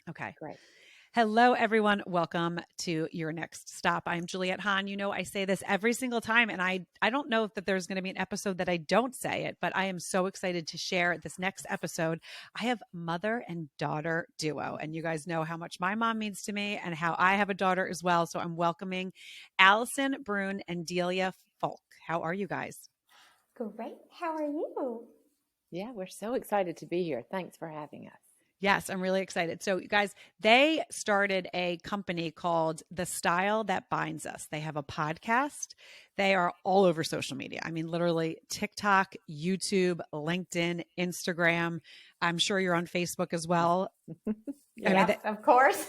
Okay. Great. Hello, everyone. Welcome to your next stop. I'm Juliette Hahn. You know, I say this every single time, and I don't know that there's going to be an episode that I don't say it, but I am so excited to share this next episode. I have mother and daughter duo, and you guys know how much my mom means to me and how I have a daughter as well. So I'm welcoming Alison, Bruhn, and Delia Folk. How are you guys? Great. How are you? Yeah, we're so excited to be here. Thanks for having us. Yes, I'm really excited. So, you guys, they started a company called The Style That Binds Us. They have a podcast. They are all over social media. I mean, literally TikTok, YouTube, LinkedIn, Instagram. I'm sure you're on Facebook as well. I mean, Yes, of course.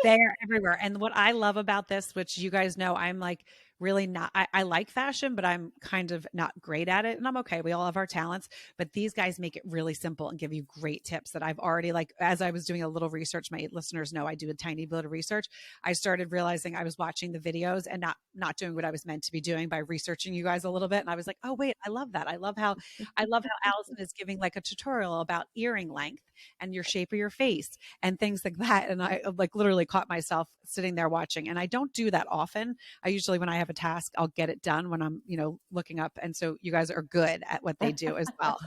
they're everywhere. And what I love about this, which you guys know, I'm like really not, I like fashion, but I'm kind of not great at it. And I'm okay. We all have our talents, but these guys make it really simple and give you great tips that I've already like, as I was doing a little research, my listeners know I do a tiny bit of research. I started realizing I was watching the videos and not doing what I was meant to be doing by researching you guys a little bit. And I was like, oh, wait, I love that. I love how Allison is giving like a tutorial about earring length and your shape of your face and things like that. And I like literally caught myself sitting there watching. And I don't do that often. I usually, when I have a task, I'll get it done when I'm, looking up. And so you guys are good at what they do as well.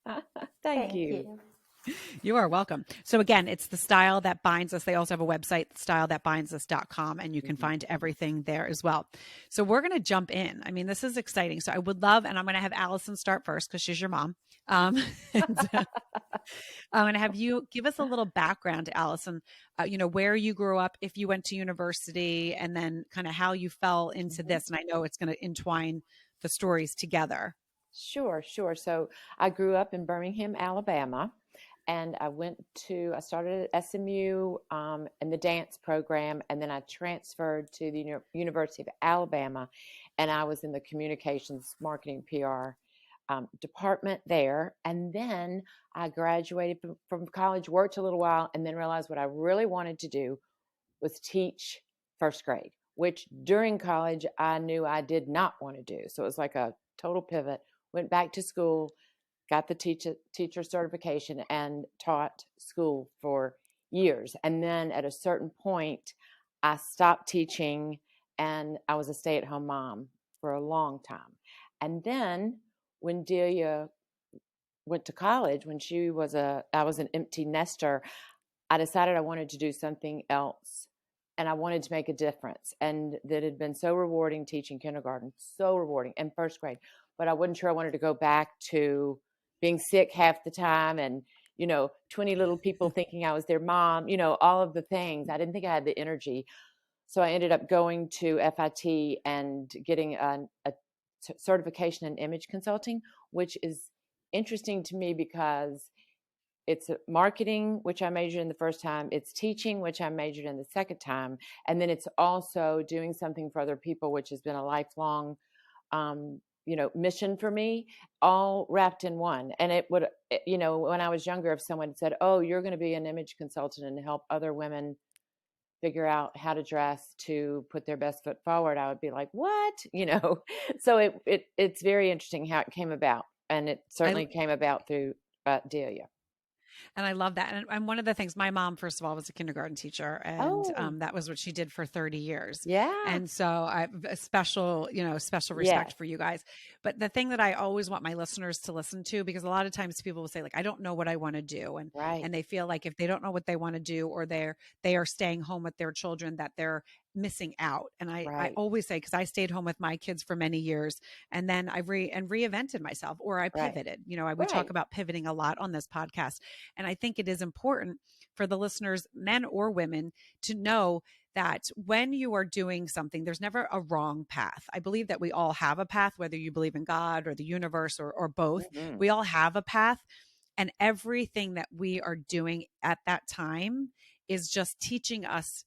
Thank Thank you. you. You are welcome. So again, it's The Style That Binds Us. They also have a website, stylethatbindsus.com, and you can find everything there as well. So we're going to jump in. I mean, this is exciting. So I would love, and I'm going to have Allison start first because she's your mom. And so I'm going to have you give us a little background, Allison, where you grew up, if you went to university, and then kind of how you fell into this. And I know it's going to entwine the stories together. Sure. So I grew up in Birmingham, Alabama, and I started at SMU in the dance program, and then I transferred to the University of Alabama, and I was in the communications, marketing, PR department there. And then I graduated from college, worked a little while, and then realized what I really wanted to do was teach first grade, which during college I knew I did not want to do. So it was like a total pivot. Went back to school, got the teacher certification, and taught school for years. And then at a certain point, I stopped teaching, and I was a stay-at-home mom for a long time. And then when Delia went to college, I was an empty nester, I decided I wanted to do something else, and I wanted to make a difference. And that had been so rewarding teaching kindergarten, so rewarding, and first grade. But I wasn't sure I wanted to go back to being sick half the time and, 20 little people thinking I was their mom, all of the things. I didn't think I had the energy. So I ended up going to FIT and getting a certification in image consulting, which is interesting to me because it's marketing, which I majored in the first time. It's teaching, which I majored in the second time. And then it's also doing something for other people, which has been a lifelong, mission for me, all wrapped in one. And it would, when I was younger, if someone said, oh, you're going to be an image consultant and help other women figure out how to dress to put their best foot forward, I would be like, what? So it's very interesting how it came about. And it I certainly came about through Delia. And I love that. And one of the things, my mom, first of all, was a kindergarten teacher, and Oh, that was what she did for 30 years. yeah. And so I have a special respect Yes. for you guys. But the thing that I always want my listeners to listen to, because a lot of times people will say, like, I don't know what I want to do. Right. And they feel like if they don't know what they want to do, or they are staying home with their children, that they're missing out. And I Right. always say, because I stayed home with my kids for many years, and then I reinvented myself, or I Right. pivoted. We talk Right. about pivoting a lot on this podcast. And I think it is important for the listeners, men or women, to know that when you are doing something, there's never a wrong path. I believe that we all have a path, whether you believe in God or the universe, or both. Hmm. We all have a path. And everything that we are doing at that time is just teaching us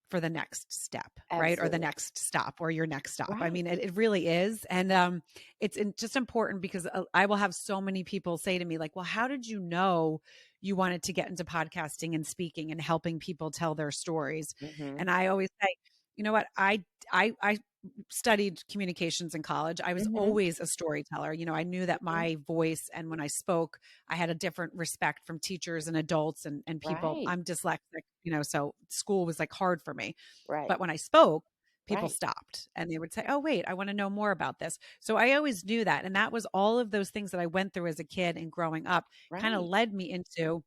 for the next step, right? Or the Absolutely. next stop, or your next stop. I Right. mean, it really is. And it's just important, because I will have so many people say to me, like, well, how did you know you wanted to get into podcasting and speaking and helping people tell their stories? Hmm. And I always say, you know what? I studied communications in college. I was Mm-hmm. always a storyteller. I knew that Mm-hmm. my voice and when I spoke, I had a different respect from teachers and adults and people. Right. I'm dyslexic, so school was like hard for me. Right. But when I spoke, people Right. stopped and they would say, "Oh, wait, I want to know more about this." So I always knew that. And that was all of those things that I went through as a kid and growing up kind of Right. led me into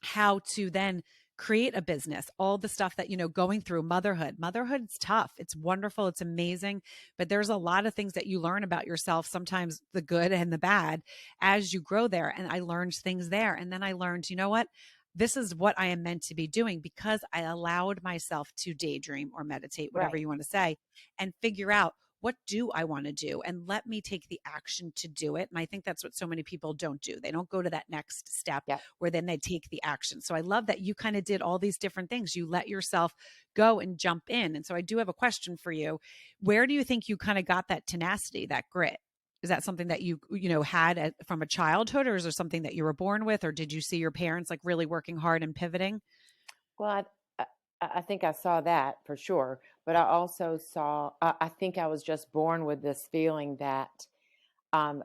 how to then create a business, all the stuff that, going through motherhood's tough. It's wonderful. It's amazing, but there's a lot of things that you learn about yourself, sometimes the good and the bad as you grow there. And I learned things there. And then I learned, you know what? This is what I am meant to be doing because I allowed myself to daydream or meditate, whatever Right. you want to say, and figure out what do I want to do and let me take the action to do it. And I think that's what so many people don't do. They don't go to that next step Yep. where then they take the action. So I love that you kind of did all these different things. You let yourself go and jump in. And so I do have a question for you. Where do you think you kind of got that tenacity, that grit? Is that something that you had from a childhood, or is there something that you were born with, or did you see your parents like really working hard and pivoting? Well, I think I saw that for sure, but I also saw, I think I was just born with this feeling that I'm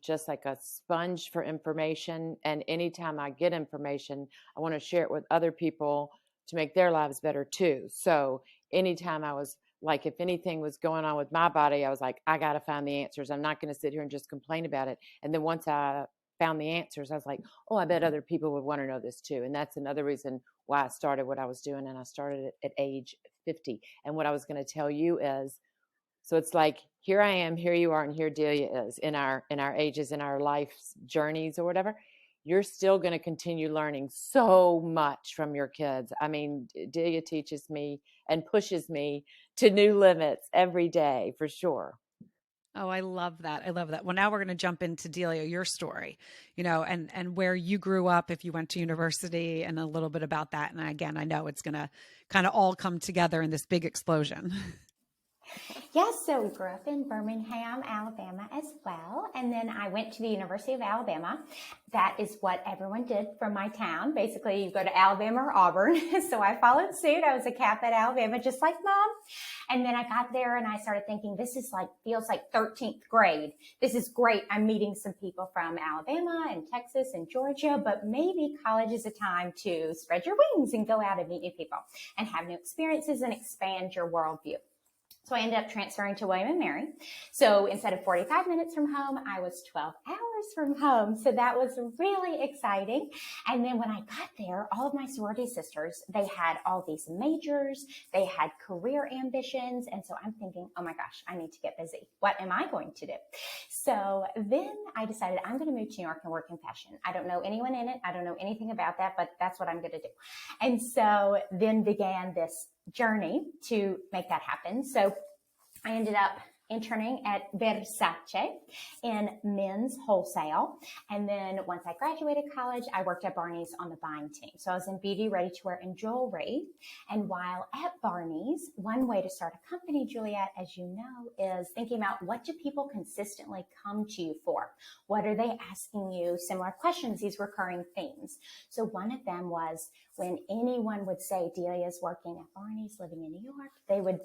just like a sponge for information. And anytime I get information, I want to share it with other people to make their lives better too. So anytime I was like, if anything was going on with my body, I was like, I got to find the answers. I'm not going to sit here and just complain about it. And then once I found the answers, I was like, oh, I bet other people would want to know this too. And that's another reason why I started what I was doing. And I started it at age 50. And what I was going to tell you is, so it's like, here I am, here you are, and here Delia is in our ages, in our life's journeys or whatever. You're still going to continue learning so much from your kids. I mean, Delia teaches me and pushes me to new limits every day for sure. Oh, I love that. I love that. Well, now we're going to jump into Delia, your story, and where you grew up, if you went to university, and a little bit about that. And again, I know it's going to kind of all come together in this big explosion. Yes, so we grew up in Birmingham, Alabama as well. And then I went to the University of Alabama. That is what everyone did from my town. Basically, you go to Alabama or Auburn. So I followed suit. I was a Cap at Alabama, just like mom. And then I got there and I started thinking, this is feels like 13th grade. This is great. I'm meeting some people from Alabama and Texas and Georgia, but maybe college is a time to spread your wings and go out and meet new people and have new experiences and expand your worldview. So I ended up transferring to William & Mary. So instead of 45 minutes from home, I was 12 hours from home. So that was really exciting. And then when I got there, all of my sorority sisters, they had all these majors, they had career ambitions. And so I'm thinking, oh my gosh, I need to get busy. What am I going to do? So then I decided I'm going to move to New York and work in fashion. I don't know anyone in it. I don't know anything about that, but that's what I'm going to do. And so then began this journey to make that happen. So I ended up interning at Versace in men's wholesale. And then once I graduated college, I worked at Barney's on the buying team. So I was in beauty, ready to wear, and jewelry. And while at Barney's, one way to start a company, Juliet, as you know, is thinking about what do people consistently come to you for? What are they asking you? Similar questions, these recurring themes. So one of them was when anyone would say Delia's working at Barney's, living in New York, they would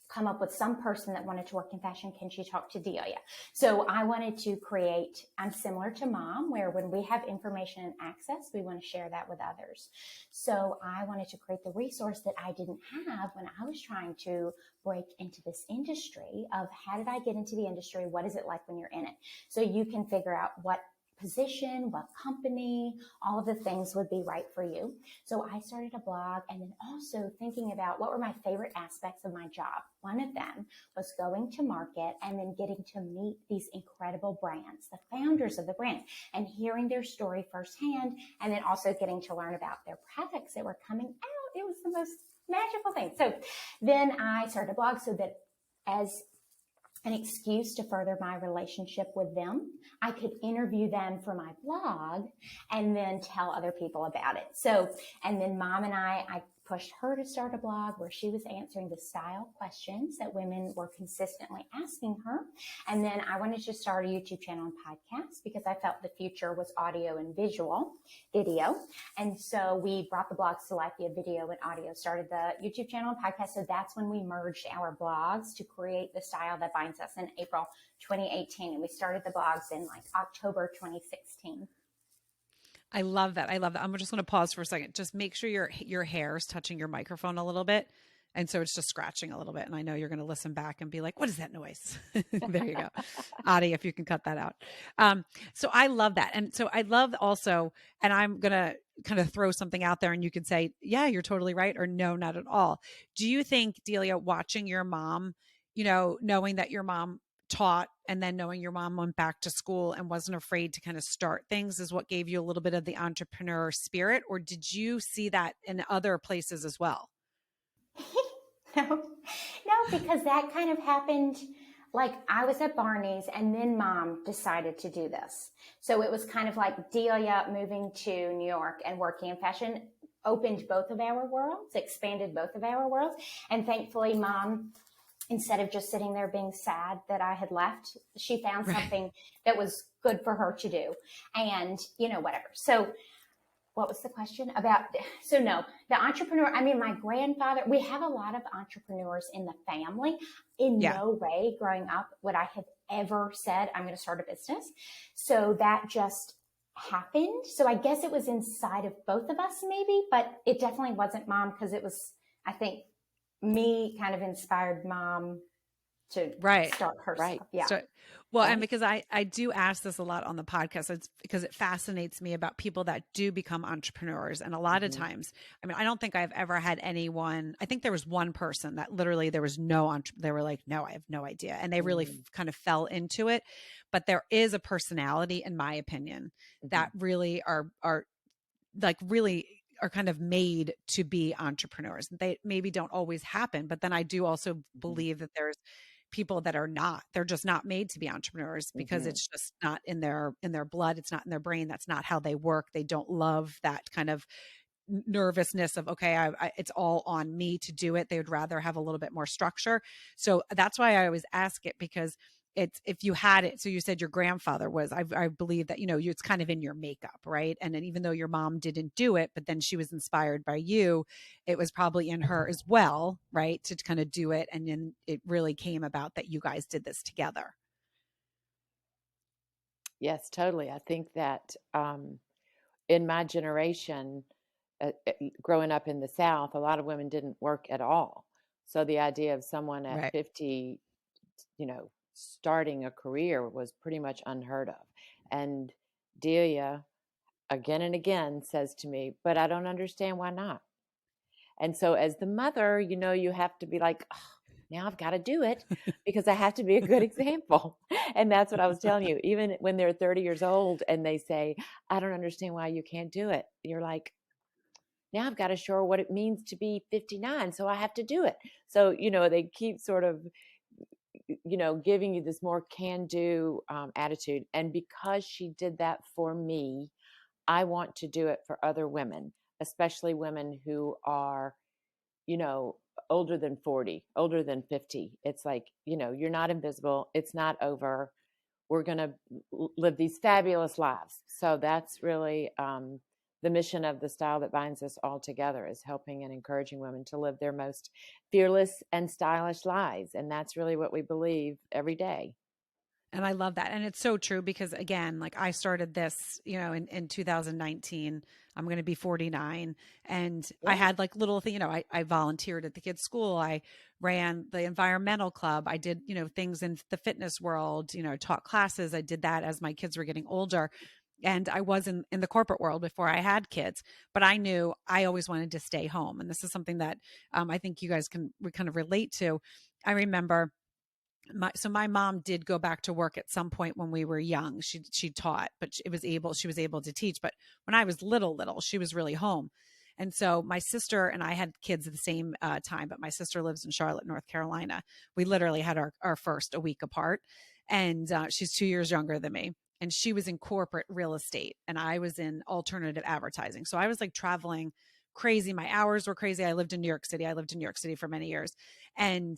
come up with some person that wanted to work in fashion. Can she talk to Delia? So I wanted to create, I'm similar to mom, where when we have information and access, we want to share that with others. So I wanted to create the resource that I didn't have when I was trying to break into this industry of how did I get into the industry? What is it like when you're in it? So you can figure out what position, what company, all of the things would be right for you. So I started a blog and then also thinking about what were my favorite aspects of my job. One of them was going to market and then getting to meet these incredible brands, the founders of the brand, and hearing their story firsthand, and then also getting to learn about their products that were coming out. It was the most magical thing. So then I started a blog so that as an excuse to further my relationship with them, I could interview them for my blog and then tell other people about it. So, and then mom and I pushed her to start a blog where she was answering the style questions that women were consistently asking her. And then I wanted to start a YouTube channel and podcast because I felt the future was audio and video. And so we brought the blogs to life via video and audio, started the YouTube channel and podcast. So that's when we merged our blogs to create the Style That Binds Us in April 2018. And we started the blogs in like October 2016. I love that. I love that. I'm just going to pause for a second. Just make sure your hair is touching your microphone a little bit. And so it's just scratching a little bit. And I know you're going to listen back and be like, what is that noise? There you go. Adi, if you can cut that out. So I love that. And so I love also, and I'm going to kind of throw something out there and you can say, yeah, you're totally right. Or no, not at all. Do you think, Delia, watching your mom, knowing that your mom taught and then knowing your mom went back to school and wasn't afraid to kind of start things is what gave you a little bit of the entrepreneur spirit? Or did you see that in other places as well? No, because that kind of happened. Like I was at Barney's and then mom decided to do this. So it was kind of like Delia moving to New York and working in fashion opened both of our worlds, expanded both of our worlds. And thankfully mom, instead of just sitting there being sad that I had left, she found something that was good for her to do and, whatever. So what was the question about? So no, the entrepreneur, I mean, my grandfather, we have a lot of entrepreneurs in the family. In no way growing up would I have ever said, I'm going to start a business. So that just happened. So I guess it was inside of both of us maybe, but it definitely wasn't mom because it was, I think, me kind of inspired mom to start her stuff. Yeah. So, and because I do ask this a lot on the podcast, it's because it fascinates me about people that do become entrepreneurs. And a lot of times, I mean, I don't think I've ever had anyone, I think there was one person that literally there was they were like, no, I have no idea. And they really kind of fell into it. But there is a personality, in my opinion, that really are kind of made to be entrepreneurs. They maybe don't always happen, but then I do also believe that there's people that are not, they're just not made to be entrepreneurs because it's just not in their blood. It's not in their brain. That's not how they work. They don't love that kind of nervousness of, okay, it's all on me to do it. They would rather have a little bit more structure. So that's why I always ask it, because it's, if you had it, so you said your grandfather was, I believe that, it's kind of in your makeup, right? And then even though your mom didn't do it, but then she was inspired by you, it was probably in her as well, right? To kind of do it. And then it really came about that you guys did this together. Yes, totally. I think that in my generation, growing up in the South, a lot of women didn't work at all. So the idea of someone at 50, starting a career was pretty much unheard of. And Delia, again and again, says to me, but I don't understand why not. And so as the mother, you have to be like, oh, now I've got to do it because I have to be a good example. And that's what I was telling you. Even when they're 30 years old and they say, I don't understand why you can't do it. You're like, now I've got to show her what it means to be 59. So I have to do it. So, they keep sort of, giving you this more can-do attitude. And because she did that for me, I want to do it for other women, especially women who are, older than 40, older than 50. It's like, you're not invisible. It's not over. We're going to live these fabulous lives. So that's really the mission of the Style That Binds Us all together, is helping and encouraging women to live their most fearless and stylish lives. And that's really what we believe every day. And I love that. And it's so true because, again, like I started this, in 2019, I'm going to be 49. And I had like little thing, I volunteered at the kids' school. I ran the environmental club. I did, things in the fitness world, taught classes. I did that as my kids were getting older. And I was in the corporate world before I had kids, but I knew I always wanted to stay home. And this is something that I think you guys can kind of relate to. I remember my mom did go back to work at some point when we were young. She taught, but she was able to teach. But when I was little, she was really home. And so my sister and I had kids at the same time, but my sister lives in Charlotte, North Carolina. We literally had our first a week apart, and she's 2 years younger than me. And she was in corporate real estate and I was in alternative advertising. So I was like traveling crazy. My hours were crazy. I lived in New York City. I lived in New York City for many years. And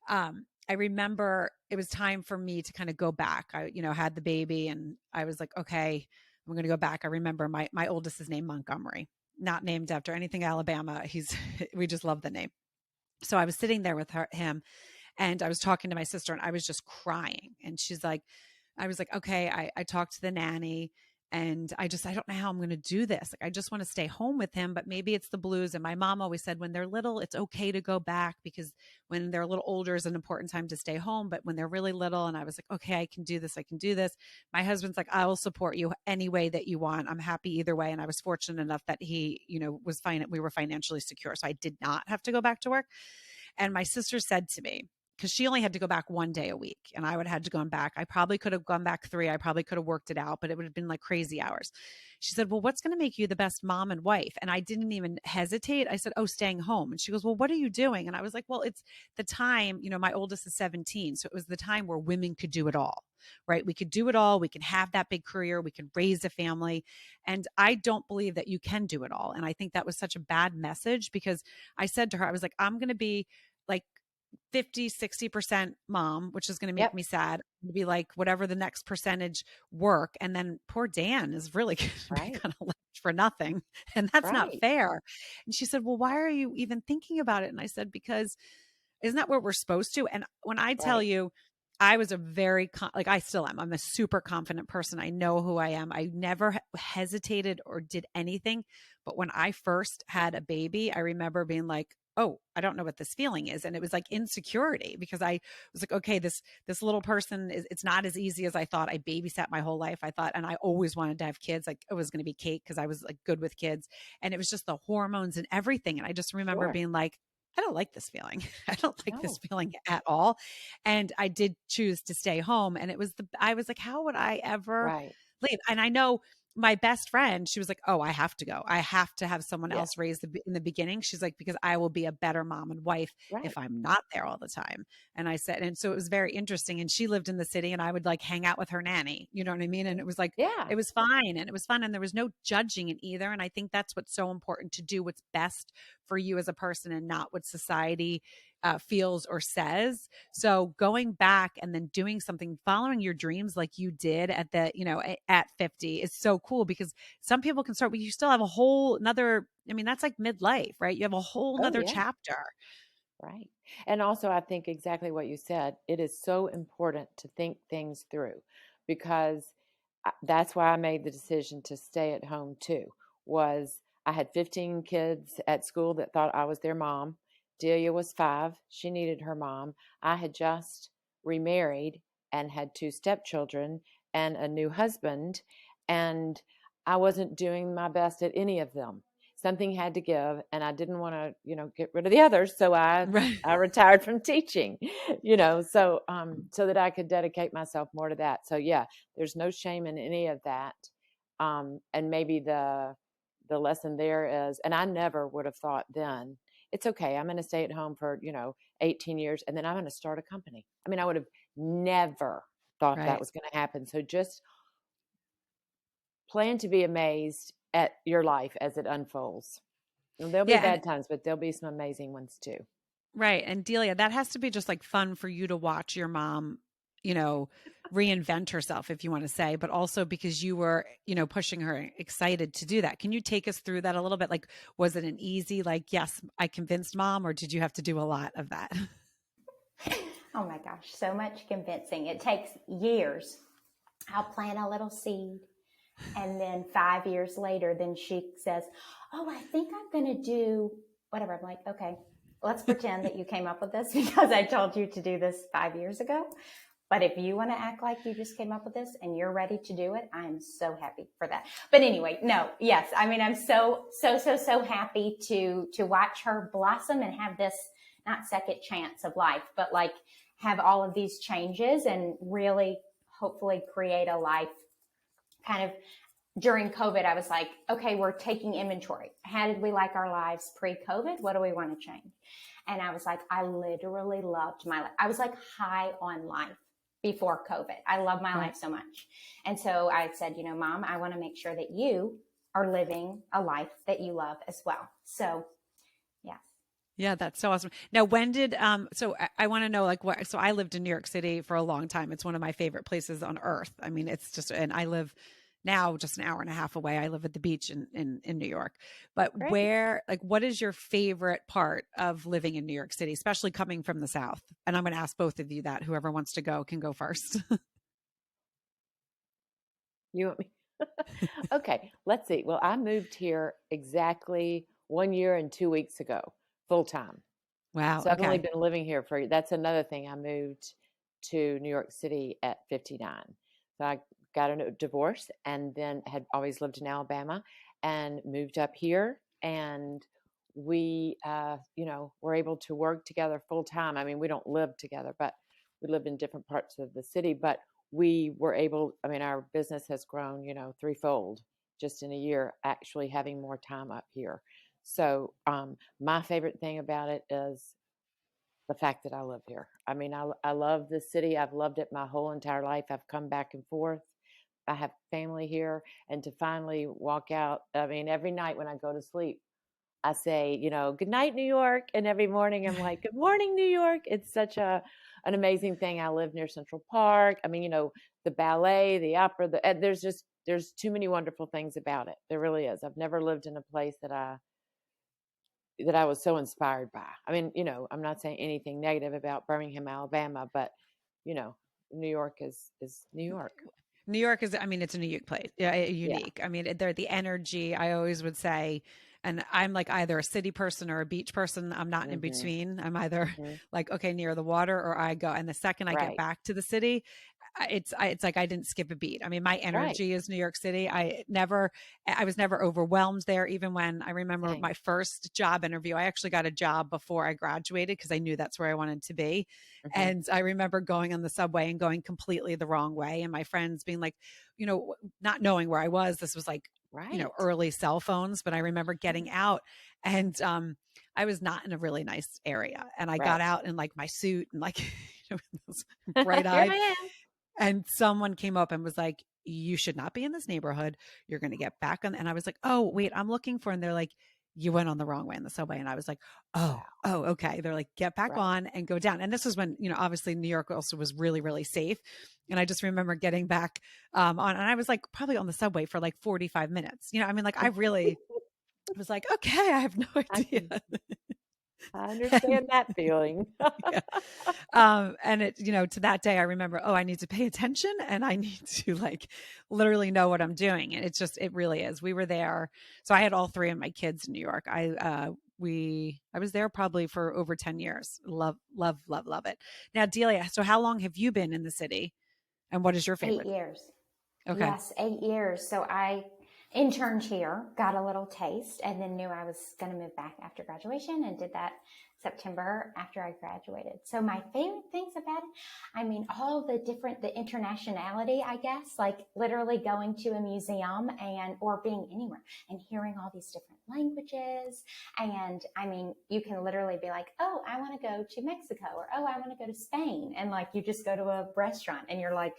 I remember it was time for me to kind of go back. I, had the baby and I was like, okay, I'm going to go back. I remember my oldest is named Montgomery, not named after anything Alabama. We just love the name. So I was sitting there with him, and I was talking to my sister and I was just crying. And I was like, okay, I talked to the nanny and I don't know how I'm going to do this. Like, I just want to stay home with him, but maybe it's the blues. And my mom always said when they're little, it's okay to go back because when they're a little older is an important time to stay home. But when they're really little, and I was like, okay, I can do this. I can do this. My husband's like, I will support you any way that you want. I'm happy either way. And I was fortunate enough that he, was fine. We were financially secure. So I did not have to go back to work. And my sister said to me, because she only had to go back 1 day a week and I would have had to go back. I probably could have gone back 3. I probably could have worked it out, but it would have been like crazy hours. She said, well, what's going to make you the best mom and wife? And I didn't even hesitate. I said, oh, staying home. And she goes, well, what are you doing? And I was like, well, it's the time, my oldest is 17. So it was the time where women could do it all, right? We could do it all. We could have that big career. We could raise a family. And I don't believe that you can do it all. And I think that was such a bad message because I said to her, I was like, I'm going to be like 50, 60% mom, which is going to make me sad. To be like whatever the next percentage work. And then poor Dan is really going to be kind of left for nothing. And that's not fair. And she said, well, why are you even thinking about it? And I said, because isn't that what we're supposed to? And when I tell you, I was a very, I still am. I'm a super confident person. I know who I am. I never hesitated or did anything. But when I first had a baby, I remember being like, oh, I don't know what this feeling is. And it was like insecurity because I was like, okay, this little person it's not as easy as I thought. I babysat my whole life. I thought, and I always wanted to have kids. Like it was going to be Kate because I was like good with kids. And it was just the hormones and everything. And I just remember being like, I don't like this feeling. I don't like this feeling at all. And I did choose to stay home. And I was like, how would I ever leave? And I know my best friend, she was like, oh, I have to go. I have to have someone else raise in the beginning. She's like, because I will be a better mom and wife if I'm not there all the time. And I said, and so it was very interesting. And she lived in the city and I would like hang out with her nanny. You know what I mean? And it was like, it was fine. And it was fun. And there was no judging it either. And I think that's what's so important to do what's best for you as a person and not what society feels or says. So going back and then doing something, following your dreams like you did at 50 is so cool because some people can start, but you still have a whole another, that's like midlife, right? You have a whole nother chapter. Right. And also I think exactly what you said, it is so important to think things through because that's why I made the decision to stay at home too, was I had 15 kids at school that thought I was their mom. Delia was 5. She needed her mom. I had just remarried and had 2 stepchildren and a new husband, and I wasn't doing my best at any of them. Something had to give, and I didn't want to, get rid of the others. So I retired from teaching, so that I could dedicate myself more to that. So yeah, there's no shame in any of that. And maybe the lesson there is, and I never would have thought then, it's okay, I'm going to stay at home for, 18 years and then I'm going to start a company. I would have never thought that was going to happen. So just plan to be amazed at your life as it unfolds. And there'll be bad times, but there'll be some amazing ones too. Right. And Delia, that has to be just like fun for you to watch your mom, reinvent herself, if you want to say, but also because you were, pushing her, excited to do that. Can you take us through that a little bit? Like, was it an easy, like, yes, I convinced mom, or did you have to do a lot of that? Oh my gosh, so much convincing. It takes years. I'll plant a little seed. And then 5 years later, then she says, oh, I think I'm going to do whatever. I'm like, okay, let's pretend that you came up with this because I told you to do this 5 years ago. But if you want to act like you just came up with this and you're ready to do it, I'm so happy for that. But anyway, yes. I'm so happy to watch her blossom and have this, not second chance of life, but like have all of these changes and really hopefully create a life kind of. During COVID, I was like, okay, we're taking inventory. How did we like our lives pre-COVID? What do we want to change? And I was like, I literally loved my life. I was like high on life before COVID. I love my life so much. And so I said, Mom, I want to make sure that you are living a life that you love as well. So, yes. Yeah, that's so awesome. Now, when did so I want to know like what so I lived in New York City for a long time. It's one of my favorite places on earth. I mean, it's just and I live now just an hour and a half away. I live at the beach in New York. But Great. where like what is your favorite part of living in New York City, especially coming from the South? And I'm going to ask both of you that. Whoever wants to go can go first. You want me? Okay, let's see. Well, I moved here exactly 1 year and 2 weeks ago, full time. Wow, So I've only okay. been living here for, that's another thing. I moved to New York City at 59. So I got a divorce and then had always lived in Alabama and moved up here. And we, were able to work together full time. I mean, we don't live together, but we live in different parts of the city. But we were able, I mean, our business has grown, threefold just in a year, actually having more time up here. So my favorite thing about it is the fact that I live here. I mean, I love the city. I've loved it my whole entire life. I've come back and forth. I have family here. And to finally walk out, I mean, every night when I go to sleep, I say, good night, New York. And every morning I'm like, good morning, New York. It's such an amazing thing. I live near Central Park. I mean, the ballet, the opera, there's too many wonderful things about it. There really is. I've never lived in a place that I was so inspired by. I mean, I'm not saying anything negative about Birmingham, Alabama, but New York is New York. New York is, I mean, it's a unique place. Yeah, Yeah. unique. I mean, they're the energy, I always would say, and I'm like either a city person or a beach person. I'm not in Mhm. between. I'm either Mhm. like, okay, near the water or I go. And the second I get Right. back to the city, it's like I didn't skip a beat. I mean, my Right. energy is New York City. I was never overwhelmed there. Even when I remember Same. my first job interview, I actually got a job before I graduated because I knew that's where I wanted to be. Mhm. And I remember going on the subway and going completely the wrong way. And my friends being like, not knowing where I was, this was like, Right. early cell phones, but I remember Yeah. getting out and, I was not in a really nice area. And I got Right. out in like my suit and like, bright Here eyed. I am. And someone came up and was like, you should not be in this neighborhood. You're going to get back on. And I was like, oh, wait, I'm looking for, and they're like, you went on the wrong way in the subway. And I was like, oh, Wow. oh, okay. They're like, get back Right. on and go down. And this was when, obviously New York also was really, really safe. And I just remember getting back on, and I was like, probably on the subway for like 45 minutes. I mean, like I really was like, okay, I have no I idea. can I And understand that feeling. yeah. And it, to that day, I remember, oh, I need to pay attention and I need to like literally know what I'm doing. And it really is. We were there. So I had all three of my kids in New York. I was there probably for over 10 years. Love, love, love, love it. Now, Delia, so how long have you been in the city and what is your 8 favorite? years. Okay. Yes, 8 years. So I interned here, got a little taste, and then knew I was going to move back after graduation and did that September after I graduated. So my favorite things about it, I mean, all the internationality, I guess, like literally going to a museum or being anywhere and hearing all these different languages. And I mean, you can literally be like, oh, I want to go to Mexico, or, oh, I want to go to Spain. And like, you just go to a restaurant and you're like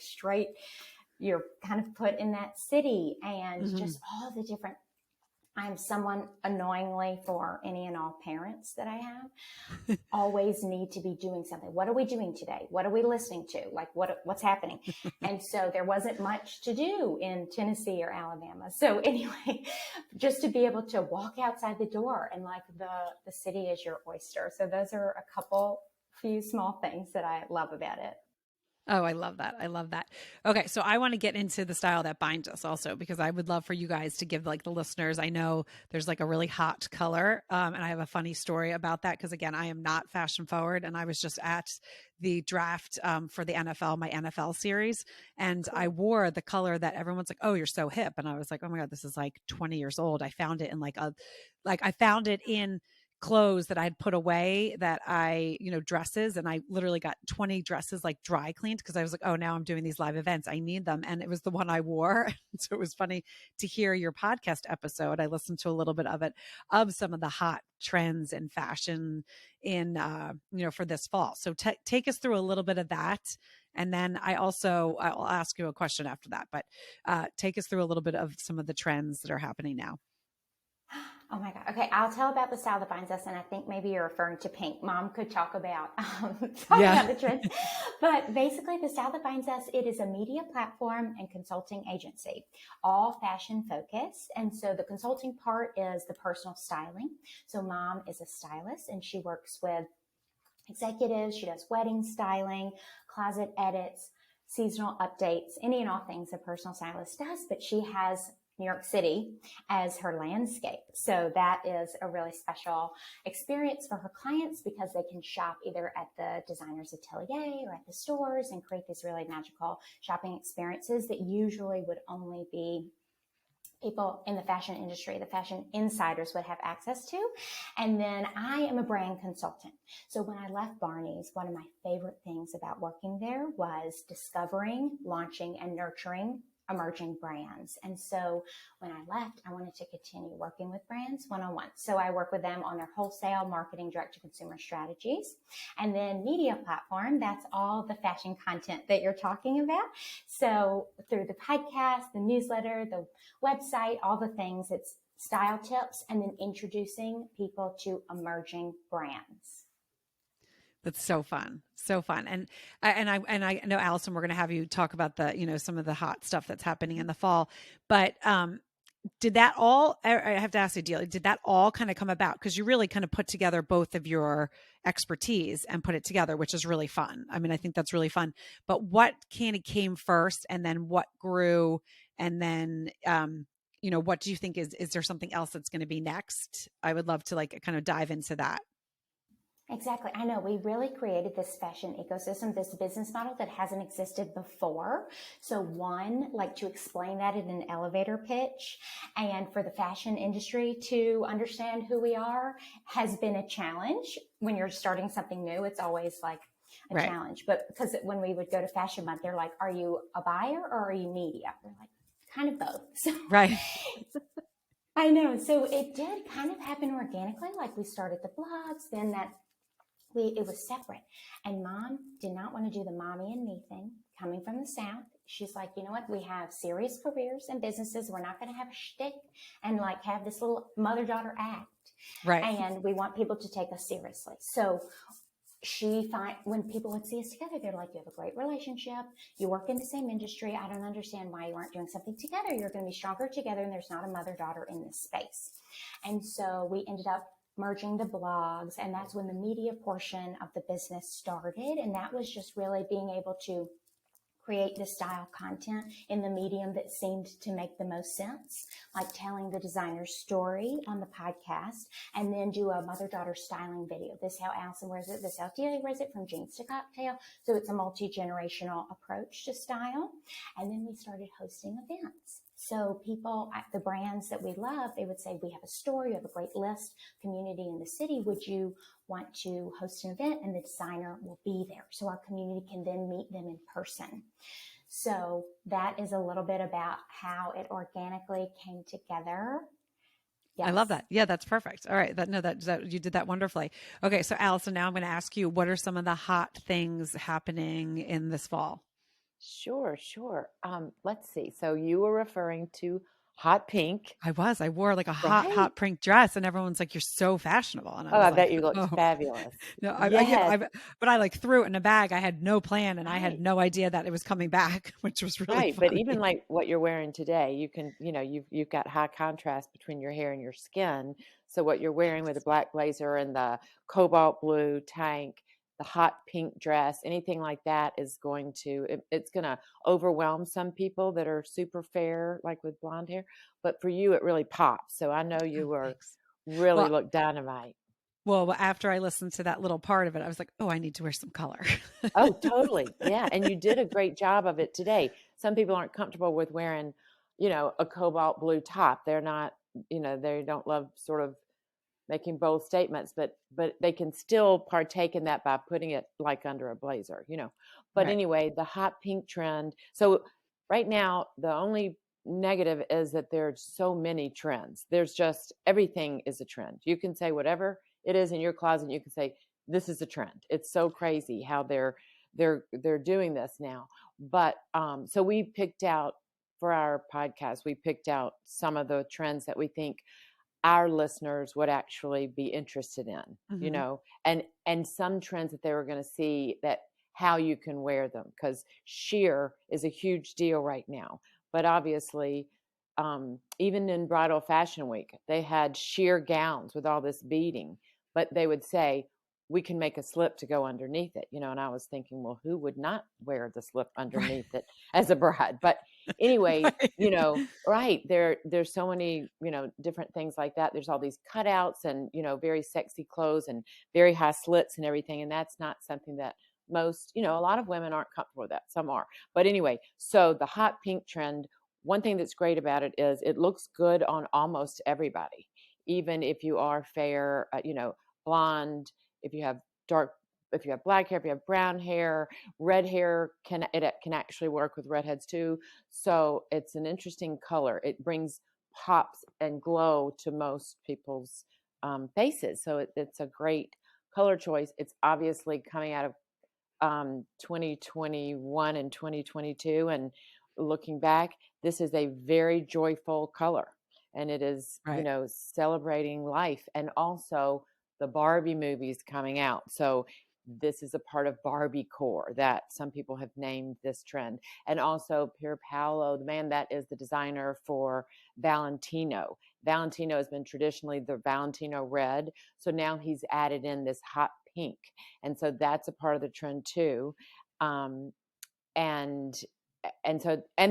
you're kind of put in that city, and Mm-hmm. just all the different. I'm someone, annoyingly, for any and all parents that I have, always need to be doing something. What are we doing today? What are we listening to? Like what's happening? And so there wasn't much to do in Tennessee or Alabama. So anyway, just to be able to walk outside the door and like the city is your oyster. So those are few small things that I love about it. Oh, I love that. I love that. Okay, so I want to get into the style that binds us also because I would love for you guys to give like the listeners. I know there's like a really hot color, and I have a funny story about that because again, I am not fashion forward, and I was just at the draft for the NFL, my NFL series, and I Cool. wore the color that everyone's like, "Oh, you're so hip," and I was like, "Oh my god, this is like 20 years old." I found it in I found it in clothes that I'd put away that dresses. And I literally got 20 dresses like dry cleaned because I was like, oh, now I'm doing these live events. I need them. And it was the one I wore. So it was funny to hear your podcast episode. I listened to a little bit of it, of some of the hot trends and fashion in, for this fall. So take us through a little bit of that And then I'll ask you a question after that, but take us through a little bit of some of the trends that are happening now. Oh my God. Okay. I'll tell about the style that binds us. And I think maybe you're referring to pink. Mom could talk about, about the trends, but basically the style that binds us, it is a media platform and consulting agency, all fashion focused. And so the consulting part is the personal styling. So Mom is a stylist and she works with executives. She does wedding styling, closet edits, seasonal updates, any and all things a personal stylist does, but she has New York City as her landscape. So that is a really special experience for her clients because they can shop either at the designer's atelier or at the stores and create these really magical shopping experiences that usually would only be people in the fashion industry, the fashion insiders would have access to. And then I am a brand consultant. So when I left Barney's, one of my favorite things about working there was discovering, launching, and nurturing emerging brands. And so when I left, I wanted to continue working with brands one-on-one. So I work with them on their wholesale marketing, direct-to-consumer strategies. And then media platform, that's all the fashion content that you're talking about. So through the podcast, the newsletter, the website, all the things, it's style tips and then introducing people to emerging brands. That's so fun. So fun. And I know, Alison, we're going to have you talk about some of the hot stuff that's happening in the fall, but, did that all, I have to ask you, Delia, did that all kind of come about? Because you really kind of put together both of your expertise and put it together, which is really fun. I mean, I think that's really fun, but what came first and then what grew? And then, what do you think is there something else that's going to be next? I would love to kind of dive into that. Exactly. I know we really created this fashion ecosystem, this business model that hasn't existed before. So one, to explain that in an elevator pitch and for the fashion industry to understand who we are has been a challenge. When you're starting something new, it's always a Right. challenge. But because when we would go to Fashion Month, they're like, are you a buyer or are you media? We're like, kind of both. So, right. I know. So it did kind of happen organically. We started the blogs, then it was separate. And Mom did not want to do the mommy and me thing coming from the South. She's like, you know what? We have serious careers and businesses. We're not going to have a shtick and have this little mother-daughter act. Right. And we want people to take us seriously. So when people would see us together, they're like, you have a great relationship. You work in the same industry. I don't understand why you aren't doing something together. You're going to be stronger together. And there's not a mother-daughter in this space. And so we ended up merging the blogs, and that's when the media portion of the business started. And that was just really being able to create the style content in the medium that seemed to make the most sense, like telling the designer's story on the podcast, and then do a mother-daughter styling video. This is how Alison wears it. This is how Delia wears it, from jeans to cocktail. So it's a multi-generational approach to style. And then we started hosting events. So people, the brands that we love, they would say, we have a store, you have a great list, community in the city. Would you want to host an event? And the designer will be there. So our community can then meet them in person. So that is a little bit about how it organically came together. Yes. I love that. Yeah, that's perfect. All right. That you did that wonderfully. Okay. So Alison, now I'm going to ask you, what are some of the hot things happening in this fall? Sure. Let's see. So you were referring to hot pink. I wore a hot pink dress, and everyone's like, "You're so fashionable." And I bet you looked fabulous. No, yes. but I threw it in a bag. I had no plan, and I had no idea that it was coming back, which was really funny. But even what you're wearing today, you can, you've got high contrast between your hair and your skin. So what you're wearing with the black blazer and the cobalt blue tank, the hot pink dress, anything like that is it's going to overwhelm some people that are super fair, with blonde hair. But for you, it really pops. So I know you look dynamite. Well, after I listened to that little part of it, I was like, oh, I need to wear some color. Oh, totally. Yeah. And you did a great job of it today. Some people aren't comfortable with wearing, a cobalt blue top. They're not, they don't love sort of making bold statements, but they can still partake in that by putting it under a blazer, But Right. Anyway, the hot pink trend. So right now, the only negative is that there's so many trends. There's just, everything is a trend. You can say whatever it is in your closet. You can say, this is a trend. It's so crazy how they're they're doing this now. But so we picked out for our podcast, we picked out some of the trends that we think our listeners would actually be interested in, Mm-hmm. and some trends that they were going to see, that how you can wear them, because sheer is a huge deal right now. But obviously, even in Bridal Fashion Week, they had sheer gowns with all this beading, but they would say, we can make a slip to go underneath it, and I was thinking, well, who would not wear the slip Right. underneath it as a bride? But anyway, Right. right, there's so many, different things like that. There's all these cutouts and, very sexy clothes and very high slits and everything. And that's not something that most, a lot of women aren't comfortable with that. Some are. But anyway, so the hot pink trend, one thing that's great about it is it looks good on almost everybody, even if you are fair, blonde, if you have dark, if you have black hair, if you have brown hair, red hair can actually work with redheads too. So it's an interesting color. It brings pops and glow to most people's faces. So it's a great color choice. It's obviously coming out of 2021 and 2022, and looking back, this is a very joyful color, and it is, Right. celebrating life, and also the Barbie movies coming out. So this is a part of Barbie core that some people have named this trend. And also Pier Paolo, the man that is the designer for Valentino. Valentino has been traditionally the Valentino red. So now he's added in this hot pink. And so that's a part of the trend too. Um, and and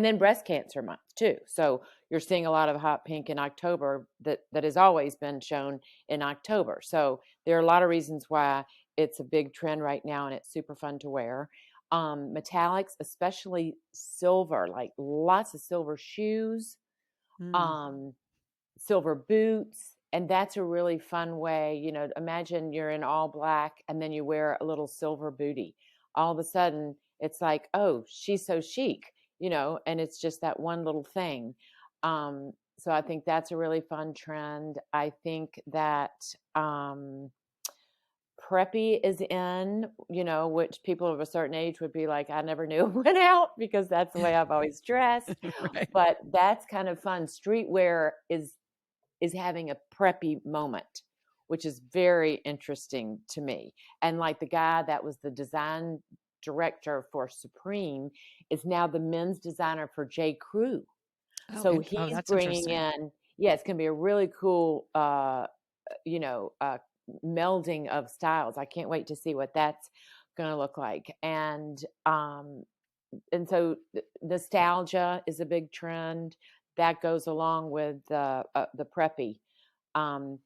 then breast cancer month too. So you're seeing a lot of hot pink in October that has always been shown in October. So there are a lot of reasons why it's a big trend right now, and it's super fun to wear. Metallics, especially silver, like lots of silver shoes, Mm. um, silver boots. And that's a really fun way, imagine you're in all black and then you wear a little silver bootie. All of a sudden, it's like, oh, she's so chic, and it's just that one little thing. So I think that's a really fun trend. I think that preppy is in, which people of a certain age would be like, I never knew it went out, because that's the way I've always dressed. Right. But that's kind of fun. Streetwear is having a preppy moment, which is very interesting to me. And like the guy that was the design director for Supreme is now the men's designer for J. Crew. Oh, So oh, he's that's bringing interesting. in, yeah, it's going to be a really cool, you know, uh, melding of styles. I can't wait to see what that's going to look like. And so nostalgia is a big trend that goes along with the preppy. Um,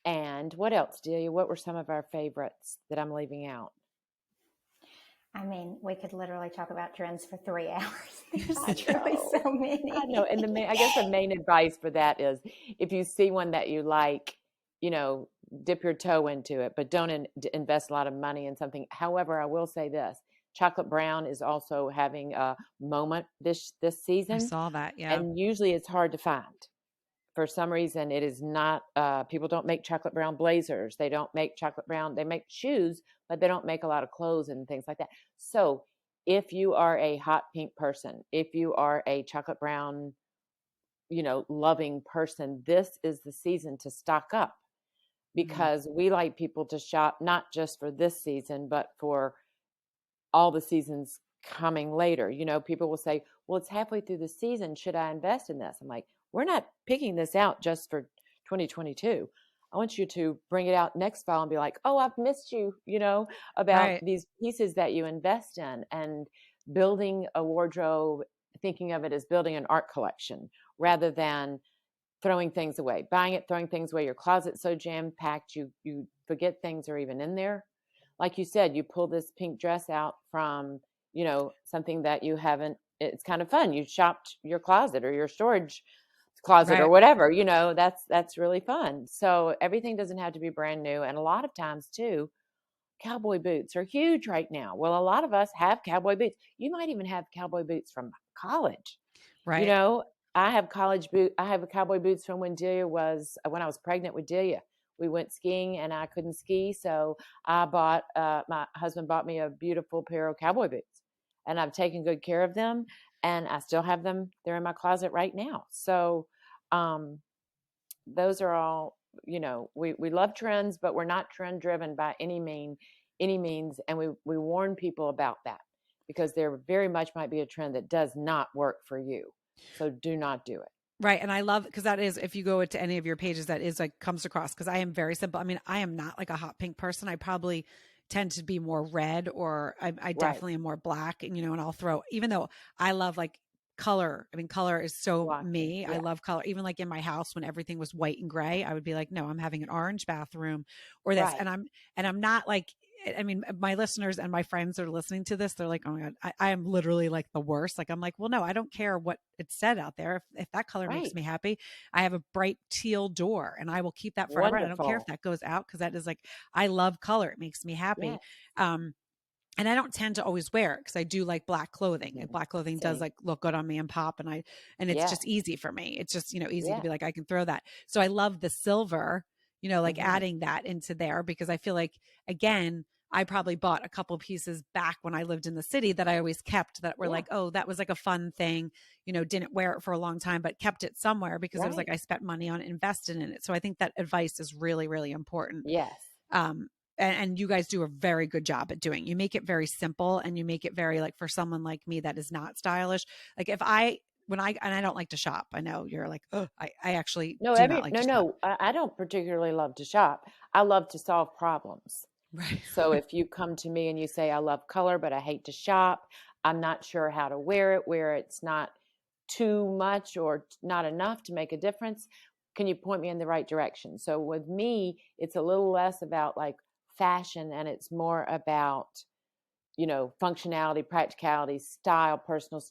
and what else, Delia? What were some of our favorites that I'm leaving out? I mean, we could literally talk about trends for 3 hours. I There's truly know. so I know. And many. I guess the main advice for that is, if you see one that you like, dip your toe into it, but don't invest a lot of money in something. However, I will say this: chocolate brown is also having a moment this I season, saw that. Yeah. and usually it's hard to find. For some reason, it is not. People don't make chocolate brown blazers. They don't make chocolate brown. They make shoes, but they don't make a lot of clothes and things like that. So if you are a hot pink person, if you are a chocolate brown, loving person, this is the season to stock up, Mm. because we like people to shop not just for this season, but for all the seasons coming later. People will say, well, it's halfway through the season. Should I invest in this? I'm like, we're not picking this out just for 2022. I want you to bring it out next fall and be like, oh, I've missed you, about Right. these pieces that you invest in, and building a wardrobe, thinking of it as building an art collection rather than throwing things away, buying it, throwing things away. Your closet's so jam packed, you forget things are even in there. Like you said, you pull this pink dress out from, something that you haven't. It's kind of fun. You shopped your closet or your storage closet or Right. whatever. That's really fun. So everything doesn't have to be brand new. And a lot of times too, cowboy boots are huge right now. Well, a lot of us have cowboy boots. You might even have cowboy boots from college. You Right. know, I have cowboy boots from when I was pregnant with Delia. we went skiing and I couldn't ski. So my husband bought me a beautiful pair of cowboy boots, and I've taken good care of them, and I still have them. They're in my closet right now. So, those are all, we love trends, but we're not trend driven by any means. And we warn people about that, because there very much might be a trend that does not work for you. So do not do it. Right. And I love, because that is, if you go to any of your pages, that is like comes across, because I am very simple. I mean, I am not like a hot pink person. I probably tend to be more red, or I Right. definitely am more black, and, and I'll throw, even though I love like color. I mean, color is so me. I Yeah. love color. Even like in my house, when everything was white and gray, I would be like, no, I'm having an orange bathroom or this. Right. And I'm not like, I mean, my listeners and my friends are listening to this. They're like, oh my God, I am literally like the worst. Like, I'm like, well, no, I don't care what it said out there. If that color makes Right. me happy, I have a bright teal door and I will keep that forever. And I don't care if Wonderful. that goes out, because that is like, I love color. It makes me happy. Yes. And I don't tend to always wear it, because I do like black clothing. And Mhm. black clothing does Same. like look good on me and pop. And it's just Yes. easy for me. It's just, easy to Yeah. be like, I can throw that. So I love the silver, like Mhm. adding that into there, because I feel like, again, I probably bought a couple pieces back when I lived in the city that I always kept, that were Yeah. like, oh, that was like a fun thing, didn't wear it for a long time, but kept it somewhere, because it was like, Right. I spent money on it, invested in it. So I think that advice is really, really important. Yes. And you guys do a very good job at doing. You make it very simple, and you make it very, like, for someone like me that is not stylish. Like, and I don't like to shop. I know you're like, oh, I actually do not like to shop. No, I don't particularly love to shop. I love to solve problems. Right. So if you come to me and you say, I love color, but I hate to shop, I'm not sure how to wear it, where it's not too much or not enough to make a difference, can you point me in the right direction? So with me, it's a little less about like fashion, and it's more about, functionality, practicality, style, personal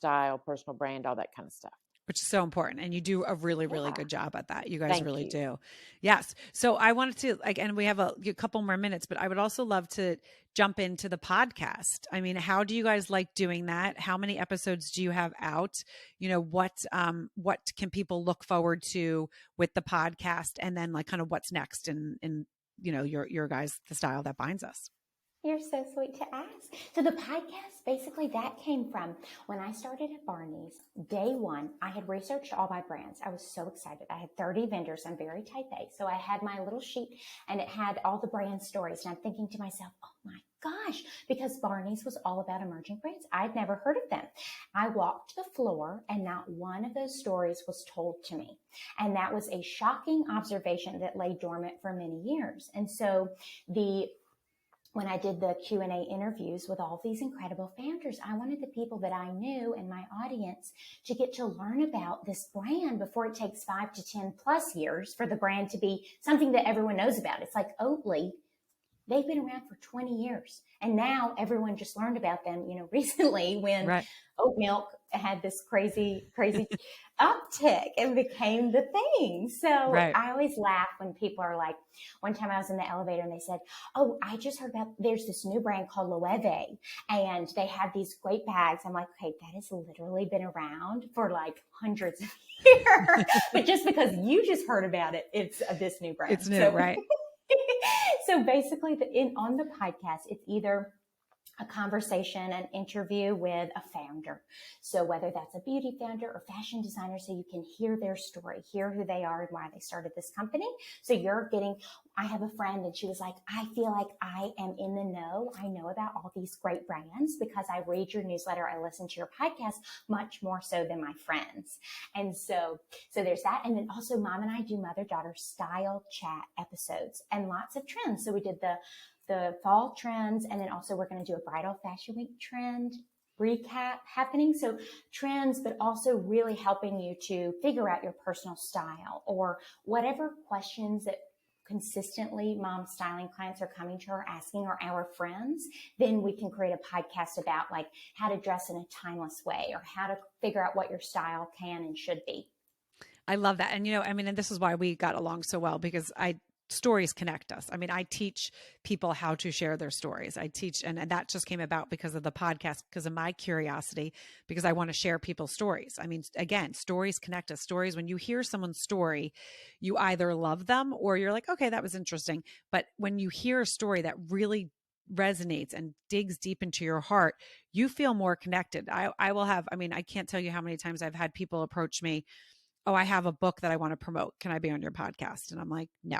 brand, all that kind of stuff. Which is so important. And you do a really, really Yeah. good job at that. You guys Thank really you. do. Yes. So I wanted to, like, and we have a couple more minutes, but I would also love to jump into the podcast. I mean, how do you guys like doing that? How many episodes do you have out? What can people look forward to with the podcast? And then, like, kind of what's next in your guys, the style that binds us. You're so sweet to ask. So the podcast, basically that came from when I started at Barney's. Day one, I had researched all my brands. I was so excited. I had 30 vendors. I'm very type A. So I had my little sheet, and it had all the brand stories. And I'm thinking to myself, oh my gosh, because Barney's was all about emerging brands. I'd never heard of them. I walked the floor, and not one of those stories was told to me. And that was a shocking observation that lay dormant for many years. And so when I did the Q&A interviews with all these incredible founders, I wanted the people that I knew in my audience to get to learn about this brand before it takes 5 to 10 plus years for the brand to be something that everyone knows about. It's like Oatly. They've been around for 20 years. And now everyone just learned about them, recently when Right. oat milk had this crazy uptick and became the thing. So Right. I always laugh when people are like, one time I was in the elevator and they said, oh, I just heard about, there's this new brand called Loewe and they have these great bags. I'm like, okay, that has literally been around for like hundreds of years. But just because you just heard about it, it's this new brand. It's new, right? So basically on the podcast, it's either a conversation, an interview with a founder. So whether that's a beauty founder or fashion designer, so you can hear their story, hear who they are and why they started this company. So I have a friend and she was like, I feel like I am in the know. I know about all these great brands because I read your newsletter. I listen to your podcast much more so than my friends. And so there's that. And then also Mom and I do mother-daughter style chat episodes and lots of trends. So we did the fall trends. And then also we're going to do a bridal fashion week trend recap happening. So trends, but also really helping you to figure out your personal style or whatever questions that consistently mom styling clients are coming to her asking, or our friends, then we can create a podcast about like how to dress in a timeless way or how to figure out what your style can and should be. I love that. And, and this is why we got along so well, because stories connect us. I mean, I teach people how to share their stories. I teach, and that just came about because of the podcast, because of my curiosity, because I want to share people's stories. I mean, again, stories connect us. Stories, when you hear someone's story, you either love them or you're like, okay, that was interesting. But when you hear a story that really resonates and digs deep into your heart, you feel more connected. I will have, I mean, I can't tell you how many times I've had people approach me, oh, I have a book that I want to promote. Can I be on your podcast? And I'm like, no.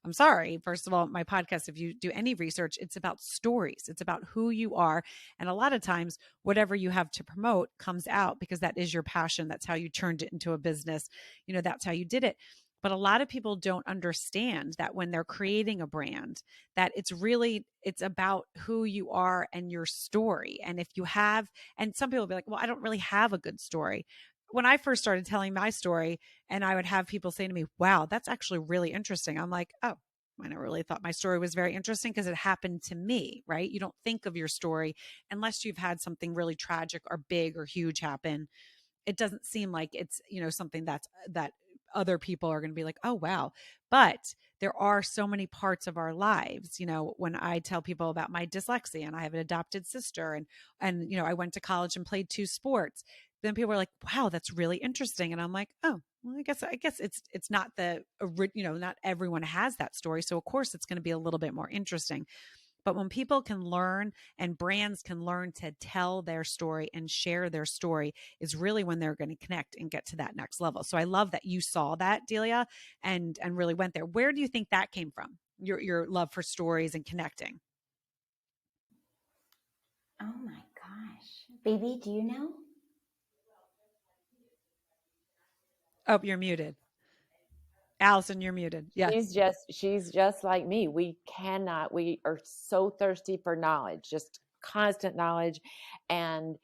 I'm sorry. First of all, my podcast, if you do any research, it's about stories. It's about who you are. And a lot of times, whatever you have to promote comes out because that is your passion. That's how you turned it into a business. You know, that's how you did it. But a lot of people don't understand that when they're creating a brand, that it's about who you are and your story. And if you have, and some people will be like, well, I don't really have a good story. When I first started telling my story, and I would have people say to me, wow, that's actually really interesting. I'm like, oh, I never really thought my story was very interesting because it happened to me, right? You don't think of your story unless you've had something really tragic or big or huge happen. It doesn't seem like it's, something that other people are going to be like, oh, wow. But there are so many parts of our lives. When I tell people about my dyslexia, and I have an adopted sister, and I went to college and played 2 sports, then people are like, wow, that's really interesting. And I'm like, oh, well, I guess it's not not everyone has that story. So of course it's going to be a little bit more interesting. But when people can learn and brands can learn to tell their story and share their story, is really when they're going to connect and get to that next level. So I love that you saw that, Delia, and really went there. Where do you think that came from? Your love for stories and connecting? Oh my gosh. Baby, do you know? Oh, you're muted. Alison, you're muted. Yes. She's just like me. We are so thirsty for knowledge, just constant knowledge. And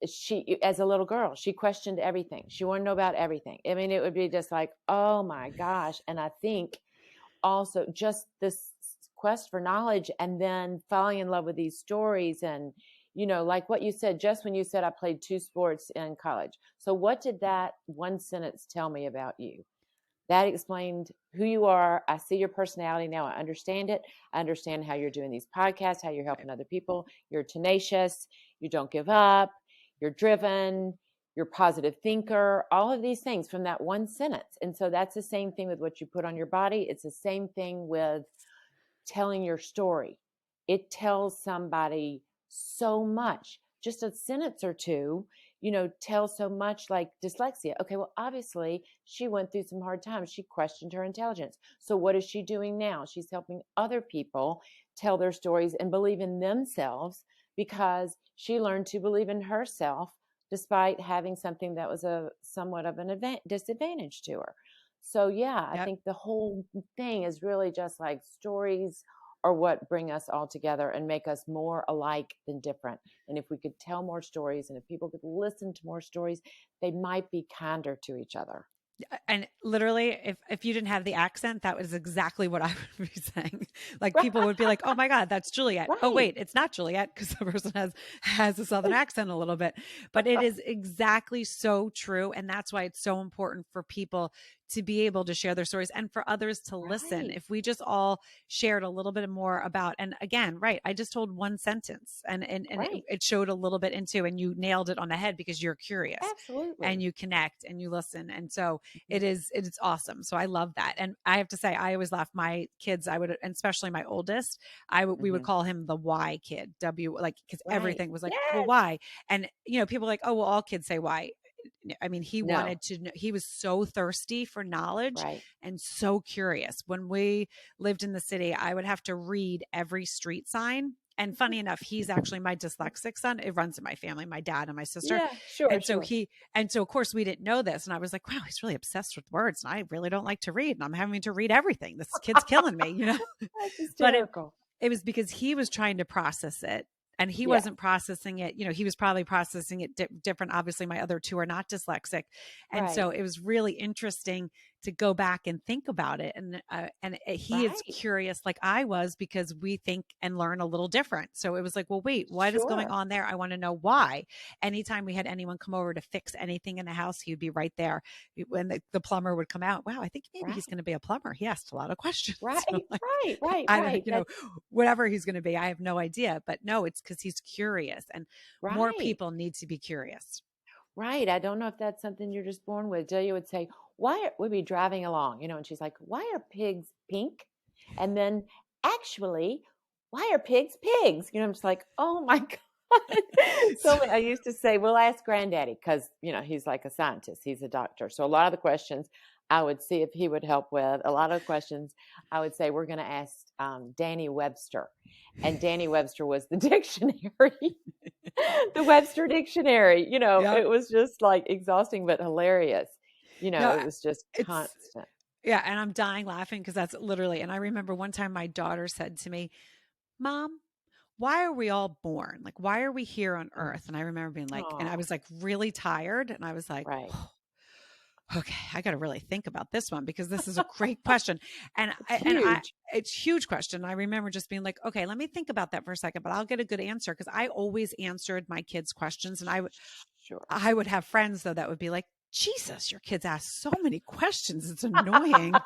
she, as a little girl, she questioned everything. She wanted to know about everything. I mean, it would be just like, oh my gosh. And I think also just this quest for knowledge, and then falling in love with these stories. And like what you said, just when you said I played 2 sports in college. So what did that one sentence tell me about you? That explained who you are. I see your personality now. I understand it. I understand how you're doing these podcasts, how you're helping other people. You're tenacious. You don't give up. You're driven. You're a positive thinker. All of these things from that one sentence. And so that's the same thing with what you put on your body. It's the same thing with telling your story. It tells somebody so much. Just a sentence or two, tells so much, like dyslexia. Okay, well, obviously she went through some hard times. She questioned her intelligence. So what is she doing now? She's helping other people tell their stories and believe in themselves, because she learned to believe in herself despite having something that was somewhat of an disadvantage to her. So yeah, I think the whole thing is really just like stories are what bring us all together and make us more alike than different. And if we could tell more stories, and if people could listen to more stories, they might be kinder to each other. And literally, if you didn't have the accent, that was exactly what I would be saying. Like people would be like, "Oh my God, that's Juliet." Right. Oh wait, it's not Juliet, because the person has a Southern accent a little bit. But it is exactly so true, and that's why it's so important for people to be able to share their stories and for others to listen. If we just all shared a little bit more about, and again, right, I just told one sentence, and it showed a little bit into, and you nailed it on the head because you're curious. Absolutely. And you connect and you listen. And so it's awesome. So I love that. And I have to say, I always laugh. My kids, and especially my oldest, we would call him the why kid, because everything was like, well, why? And, people are like, oh, well, all kids say why. I mean, he wanted to know, he was so thirsty for knowledge and so curious. When we lived in the city, I would have to read every street sign. And funny enough, he's actually my dyslexic son. It runs in my family, my dad and my sister. Yeah, sure. And so of course we didn't know this. And I was like, wow, he's really obsessed with words. And I really don't like to read. And I'm having to read everything. This kid's killing me, That's hysterical. But it was because he was trying to process it. And he wasn't processing it. He was probably processing it different. Obviously, my other 2 are not dyslexic. And so it was really interesting to go back and think about it. And he is Right. curious like I was, because we think and learn a little different. So it was like, well, wait, what is going Sure. on there? I want to know why. Anytime we had anyone come over to fix anything in the house, he'd be right there. When the plumber would come out, wow, I think maybe he's Right. going to be a plumber. He asked a lot of questions. Right. So like, Right. Right. I don't, Right. you know, whatever he's going to be, I have no idea. But no, it's because he's curious, and more Right. people need to be curious. Right. I don't know if that's something you're just born with. Delia would say, we'd be driving along, and she's like, why are pigs pink? And then actually, why are pigs pigs? I'm just like, oh my God. So I used to say, we'll ask Granddaddy because, he's like a scientist, he's a doctor. So a lot of the questions I would see if he would help with. A lot of the questions I would say, we're going to ask Danny Webster. And Danny Webster was the dictionary. The Webster Dictionary, Yeah. it was just like exhausting but hilarious. No, It was just it's, constant. yeah. And I'm dying laughing because that's literally, and I remember one time my daughter said to me, Mom, why are we all born? Like, why are we here on earth? And I remember being like, and I Oh, was like really tired. And I was like, right. okay, I got to really think about this one, because this is a great question. And It's I, huge. it's a huge question. I remember just being like, okay, let me think about that for a second, but I'll get a good answer. Cause I always answered my kids' questions, and Sure. I would have friends though that would be like, Jesus, your kids ask so many questions. It's annoying.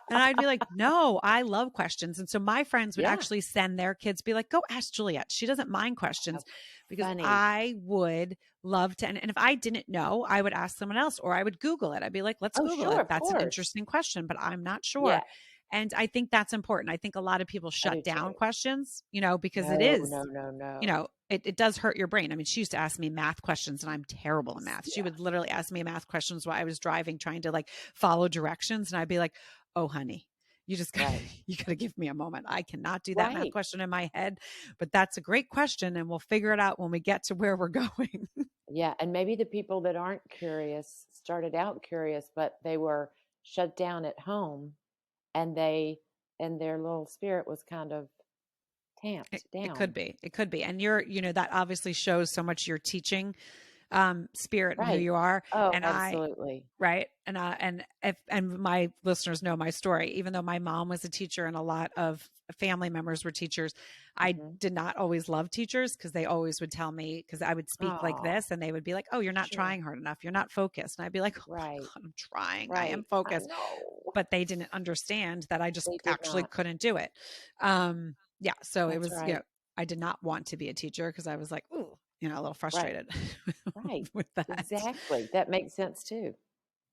And I'd be like, no, I love questions. And so my friends would Yeah. actually send their kids, be like, go ask Juliet. She doesn't mind How questions, because funny. I would love to. And if I didn't know, I would ask someone else, or I would Google it. I'd be like, let's Oh, Google sure, it. of That's an course. interesting question, but I'm not Yeah, sure. And I think that's important. I think a lot of people I do shut down too. questions, because it No, is, no, no, no. it does hurt your brain. I mean, she used to ask me math questions, and I'm terrible in math. She Yeah, would literally ask me math questions while I was driving, trying to like follow directions. And I'd be like, oh, honey, you just got right. you got to give me a moment. I cannot do that math Right. question in my head, but that's a great question, and we'll figure it out when we get to where we're going. Yeah. And maybe the people that aren't curious started out curious, but they were shut down at home, and their little spirit was kind of tamped It could down. be. It could be. And that obviously shows so much your teaching spirit and who Right. you are. Oh, And absolutely. right. And my listeners know my story. Even though my mom was a teacher and a lot of family members were teachers, I Hmm. did not always love teachers, because they always would tell me, because I would speak like Oh, this, and they would be like, oh, you're not sure. trying hard enough. You're not focused. And I'd be like, oh my Right. God, I'm trying. I am Right. I focused. know. But they didn't understand that I just They did actually not. couldn't do it. Yeah. So it That's was, right. I did not want to be a teacher, because I was like, ooh, a little Right. frustrated Right. with that. Exactly. That makes sense too.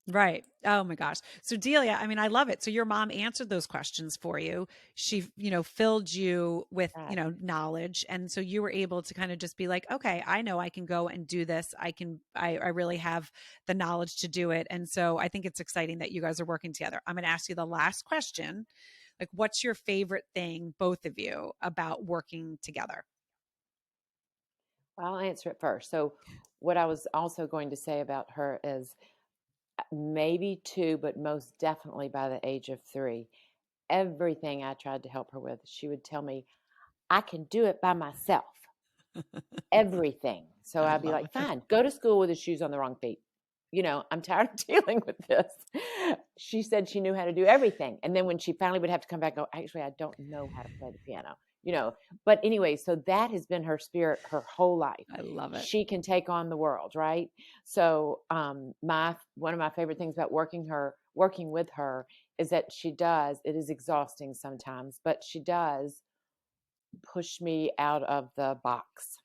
Right. Oh my gosh. So Delia, I mean, I love it. So your mom answered those questions for you. She, filled you with, Right. knowledge. And so you were able to kind of just be like, okay, I know I can go and do this. I really have the knowledge to do it. And so I think it's exciting that you guys are working together. I'm going to ask you the last question. Like, what's your favorite thing, both of you, about working together? I'll answer it first. So, what I was also going to say about her is maybe two, but most definitely by the age of three, everything I tried to help her with, she would tell me, I can do it by myself. Everything. So I I'd be love like, it. fine, go to school with the shoes on the wrong feet. I'm tired of dealing with this. She said she knew how to do everything. And then when she finally would have to come back, go, actually, I don't know how to play the piano, you know. But anyway, so that has been her spirit her whole life. I love it. She can take on the world, right? So one of my favorite things about working with her is that it is exhausting sometimes, but she does push me out of the box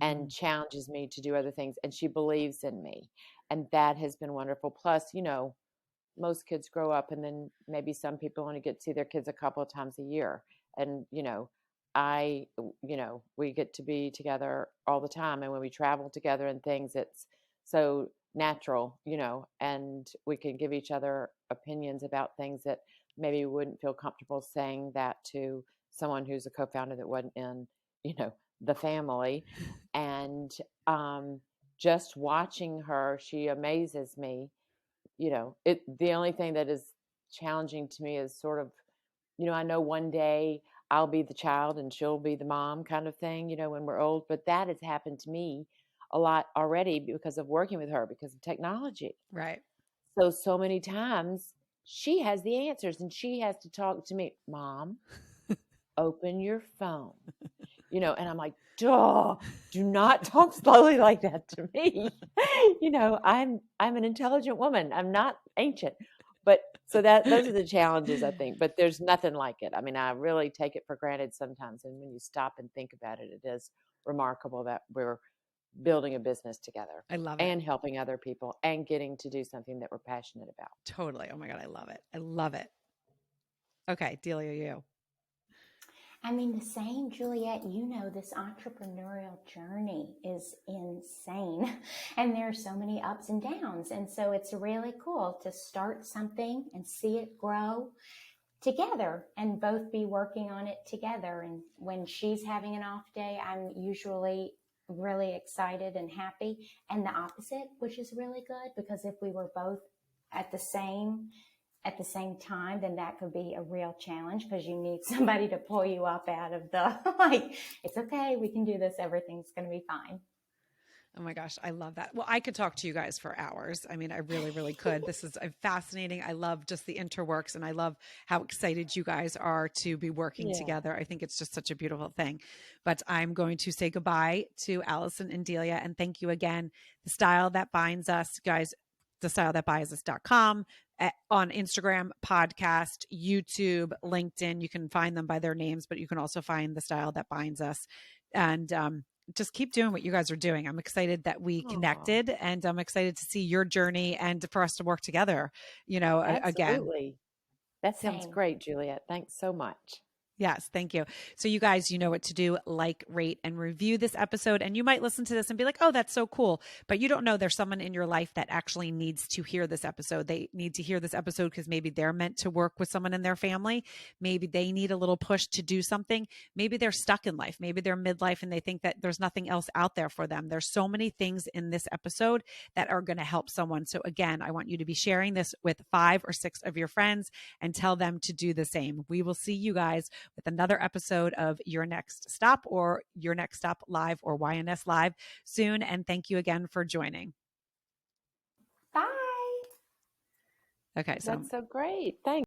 and Mm. challenges me to do other things. And she believes in me. And that has been wonderful. Plus, most kids grow up and then maybe some people only get to see their kids a couple of times a year. And, I, we get to be together all the time. And when we travel together and things, it's so natural, and we can give each other opinions about things that maybe we wouldn't feel comfortable saying that to someone who's a co-founder that wasn't in, the family. And just watching her, she amazes me. The only thing that is challenging to me is sort of, I know one day I'll be the child and she'll be the mom kind of thing, when we're old. But that has happened to me a lot already because of working with her, because of technology. Right. So many times, she has the answers and she has to talk to me. Mom, open your phone. And I'm like, duh, do not talk slowly like that to me. I'm an intelligent woman. I'm not ancient. But so those are the challenges, I think. But there's nothing like it. I mean, I really take it for granted sometimes. And when you stop and think about it, it is remarkable that we're building a business together. I love it. And helping other people and getting to do something that we're passionate about. Totally. Oh my God, I love it. I love it. Okay, Delia, you. I mean, the same, Juliet, this entrepreneurial journey is insane. And there are so many ups and downs. And so it's really cool to start something and see it grow together and both be working on it together. And when she's having an off day, I'm usually really excited and happy. And the opposite, which is really good, because if we were both at the same time, then that could be a real challenge, because you need somebody to pull you up out of the, like, it's okay, we can do this, everything's going to be fine. Oh my gosh, I love that. Well, I could talk to you guys for hours. I mean, I really, really could. This is fascinating. I love just the interworks, and I love how excited you guys are to be working together. I think it's just such a beautiful thing. But I'm going to say goodbye to Alison and Delia, and thank you again. The Style That Binds Us, guys, thestylethatbindsus.com, on Instagram, podcast, YouTube, LinkedIn. You can find them by their names, but you can also find The Style That Binds Us. And just keep doing what you guys are doing. I'm excited that we connected, and I'm excited to see your journey and for us to work together, again. Absolutely. That sounds great, Juliet. Thanks so much. Yes, thank you. So you guys, you know what to do. Like, rate, and review this episode. And you might listen to this and be like, oh, that's so cool. But you don't know there's someone in your life that actually needs to hear this episode. They need to hear this episode because maybe they're meant to work with someone in their family. Maybe they need a little push to do something. Maybe they're stuck in life. Maybe they're midlife and they think that there's nothing else out there for them. There's so many things in this episode that are going to help someone. So again, I want you to be sharing this with 5 or 6 of your friends and tell them to do the same. We will see you guys with another episode of Your Next Stop, or Your Next Stop Live, or YNS Live soon. And thank you again for joining. Bye. Okay. That's so great. Thanks.